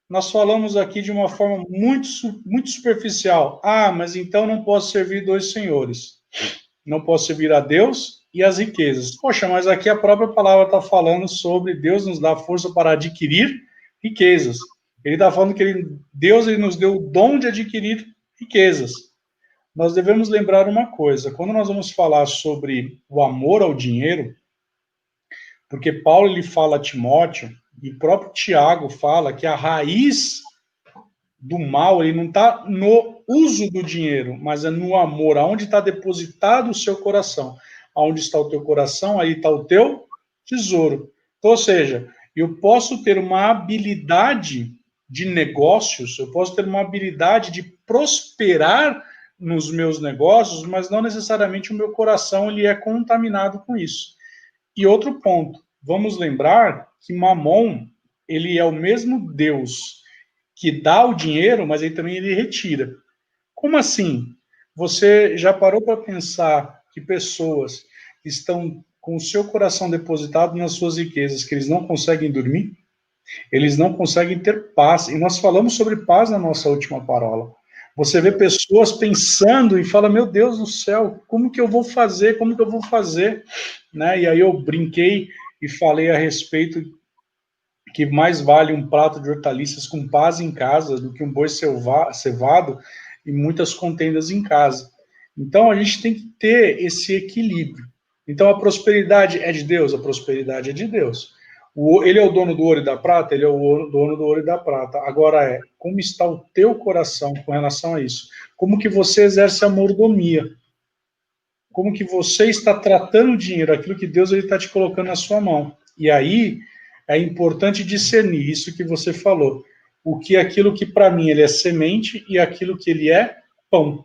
nós falamos aqui de uma forma muito superficial. Mas então não posso servir dois senhores. Não posso servir a Deus e as riquezas. Poxa, mas aqui a própria palavra está falando sobre Deus nos dá força para adquirir riquezas. Ele está falando que Deus nos deu o dom de adquirir riquezas. Nós devemos lembrar uma coisa, quando nós vamos falar sobre o amor ao dinheiro, porque Paulo ele fala a Timóteo, e o próprio Tiago fala que a raiz do mal ele não está no uso do dinheiro, mas é no amor, aonde está depositado o seu coração. Aonde está o teu coração, aí está o teu tesouro. Então, ou seja, eu posso ter uma habilidade de negócios, eu posso ter uma habilidade de prosperar nos meus negócios, mas não necessariamente o meu coração ele é contaminado com isso. E outro ponto, vamos lembrar que Mamon, ele é o mesmo Deus que dá o dinheiro, mas ele também ele retira. Como assim? Você já parou para pensar que pessoas estão com o seu coração depositado nas suas riquezas, que eles não conseguem dormir? Eles não conseguem ter paz. E nós falamos sobre paz na nossa última parola. Você vê pessoas pensando e fala, meu Deus do céu, como que eu vou fazer? Como que eu vou fazer? Né? E aí eu brinquei e falei a respeito que mais vale um prato de hortaliças com paz em casa do que um boi cevado e muitas contendas em casa. Então, a gente tem que ter esse equilíbrio. Então, a prosperidade é de Deus? A prosperidade é de Deus. Ele é o dono do ouro e da prata? Ele é o dono do ouro e da prata. Agora como está o teu coração com relação a isso? Como que você exerce a mordomia? Como que você está tratando o dinheiro, aquilo que Deus está te colocando na sua mão? E aí, é importante discernir isso que você falou. O que é aquilo que para mim ele é semente e aquilo que ele é pão.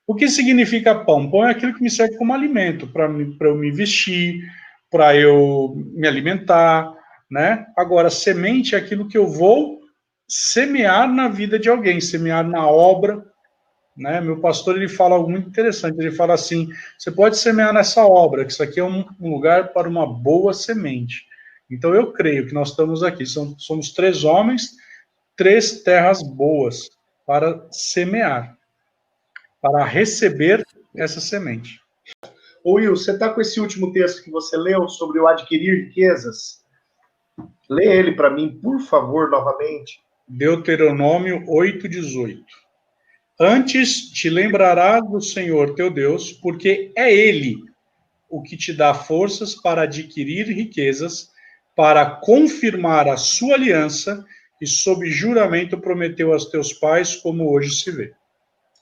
O que significa pão? Pão é aquilo que me serve como alimento, para eu me vestir, para eu me alimentar, né? Agora, semente é aquilo que eu vou semear na vida de alguém, semear na obra, né? Meu pastor, ele fala algo muito interessante, ele fala assim, você pode semear nessa obra, que isso aqui é um lugar para uma boa semente. Então, eu creio que nós estamos aqui, somos 3 homens, 3 terras boas para semear, para receber essa semente. Ô Will, você está com esse último texto que você leu sobre o adquirir riquezas? Lê ele para mim, por favor, novamente. Deuteronômio 8:18. Antes te lembrarás do Senhor teu Deus, porque é Ele o que te dá forças para adquirir riquezas, para confirmar a sua aliança e sob juramento prometeu aos teus pais, como hoje se vê.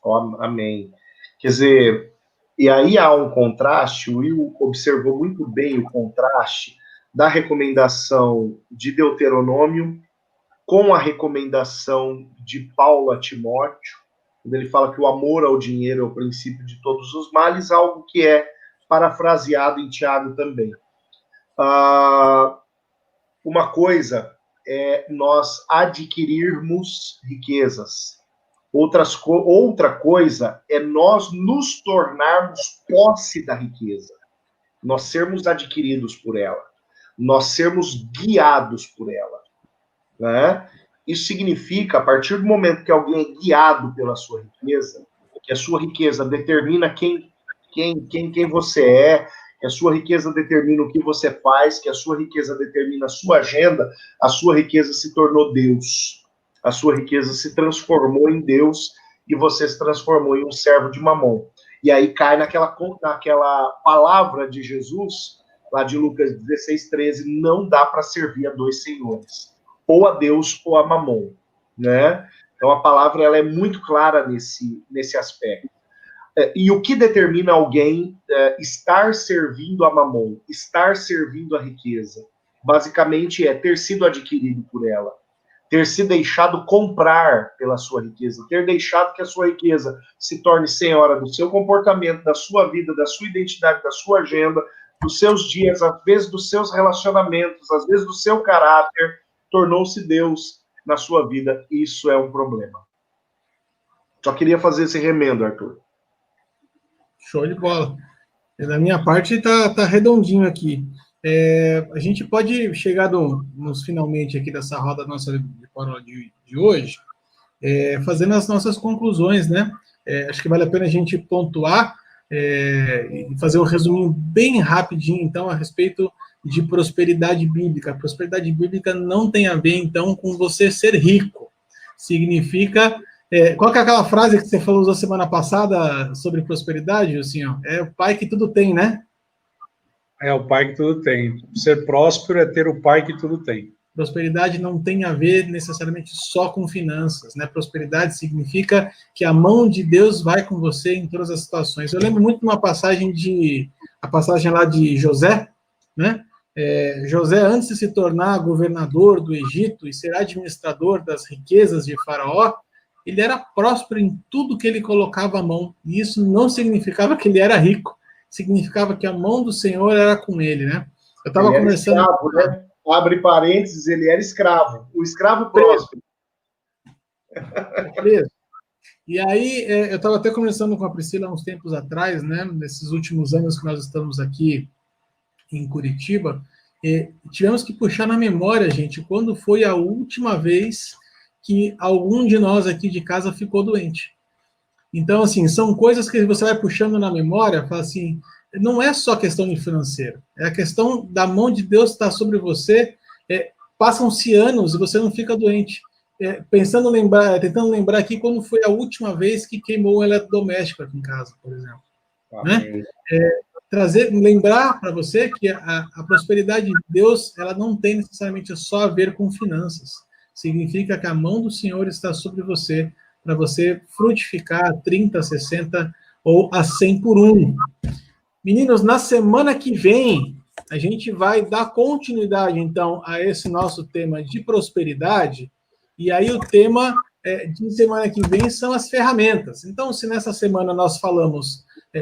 Oh, amém. Quer dizer, e aí há um contraste, o Will observou muito bem o contraste da recomendação de Deuteronômio com a recomendação de Paulo a Timóteo, quando ele fala que o amor ao dinheiro é o princípio de todos os males, algo que é parafraseado em Tiago também. Uma coisa é nós adquirirmos riquezas. Outra coisa é nós nos tornarmos posse da riqueza. Nós sermos adquiridos por ela. Nós sermos guiados por ela. Né? Isso significa, a partir do momento que alguém é guiado pela sua riqueza, que a sua riqueza determina quem você é, que a sua riqueza determina o que você faz, que a sua riqueza determina a sua agenda, a sua riqueza se tornou Deus. A sua riqueza se transformou em Deus e você se transformou em um servo de Mamon. E aí cai naquela palavra de Jesus, lá de Lucas 16:13, não dá para servir a dois senhores, ou a Deus ou a Mamon, né? Então a palavra ela é muito clara nesse aspecto. E o que determina alguém estar servindo a Mamon, estar servindo a riqueza? Basicamente é ter sido adquirido por ela, ter se deixado comprar pela sua riqueza, ter deixado que a sua riqueza se torne senhora do seu comportamento, da sua vida, da sua identidade, da sua agenda, dos seus dias, às vezes dos seus relacionamentos, às vezes do seu caráter, tornou-se Deus na sua vida. Isso é um problema. Só queria fazer esse remendo, Arthur. Show de bola. Da minha parte, tá redondinho aqui. A gente pode chegar nos finalmente aqui dessa roda nossa de paródia de hoje, fazendo as nossas conclusões, né? Acho que vale a pena a gente pontuar e fazer um resuminho bem rapidinho, então, a respeito de prosperidade bíblica. A prosperidade bíblica não tem a ver, então, com você ser rico. Significa... qual que é aquela frase que você usou semana passada sobre prosperidade, assim, ó? É o pai que tudo tem, né? É o pai que tudo tem. Ser próspero é ter o pai que tudo tem. Prosperidade não tem a ver necessariamente só com finanças, né? Prosperidade significa que a mão de Deus vai com você em todas as situações. Eu lembro muito de uma passagem lá de José, né? José, antes de se tornar governador do Egito e ser administrador das riquezas de Faraó, ele era próspero em tudo que ele colocava a mão. E isso não significava que ele era rico. Significava que a mão do Senhor era com ele, né? Eu estava conversando... Escravo, né? Abre parênteses, ele era escravo. O escravo próspero. Preso. E aí, eu estava até conversando com a Priscila há uns tempos atrás, né? Nesses últimos anos que nós estamos aqui em Curitiba, tivemos que puxar na memória, gente, quando foi a última vez que algum de nós aqui de casa ficou doente. Então, assim, são coisas que você vai puxando na memória, fala assim, não é só questão de financeiro, é a questão da mão de Deus estar sobre você, passam-se anos e você não fica doente. Tentando lembrar aqui quando foi a última vez que queimou um eletrodoméstico aqui em casa, por exemplo. Né? Lembrar para você que a prosperidade de Deus, ela não tem necessariamente só a ver com finanças. Significa que a mão do Senhor está sobre você, para você frutificar 30, 60 ou a 100 por 1. Meninos, na semana que vem, a gente vai dar continuidade, então, a esse nosso tema de prosperidade, e aí o tema de semana que vem são as ferramentas. Então, se nessa semana nós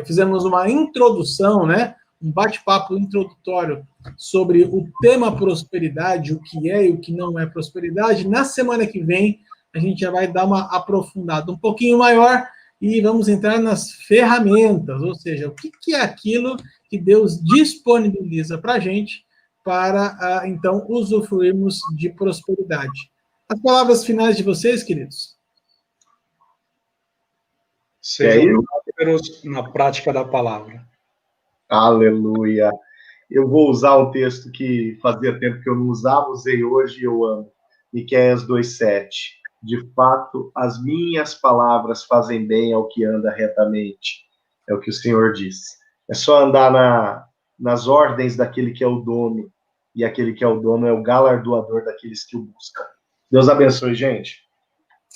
fizemos uma introdução, né, um bate-papo introdutório sobre o tema prosperidade, o que é e o que não é prosperidade, na semana que vem a gente já vai dar uma aprofundada um pouquinho maior e vamos entrar nas ferramentas, ou seja, o que é aquilo que Deus disponibiliza para a gente para, então, usufruirmos de prosperidade. As palavras finais de vocês, queridos? Sejam prósperos na prática da palavra. Aleluia. Eu vou usar um texto que fazia tempo que eu não usava, usei hoje e eu amo. Miqueias 2:7. De fato, as minhas palavras fazem bem ao que anda retamente. É o que o Senhor disse. É só andar nas ordens daquele que é o dono. E aquele que é o dono é o galardoador daqueles que o buscam. Deus abençoe, gente.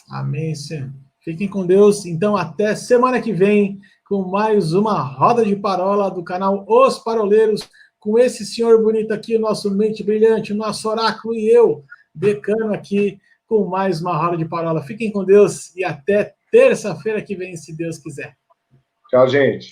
Amém, Senhor. Fiquem com Deus. Então, até semana que vem, com mais uma roda de parola do canal Os Paroleiros, com esse senhor bonito aqui, o nosso mente brilhante, o nosso oráculo e eu, Decano aqui, com mais uma roda de parola. Fiquem com Deus e até terça-feira que vem, se Deus quiser. Tchau, gente.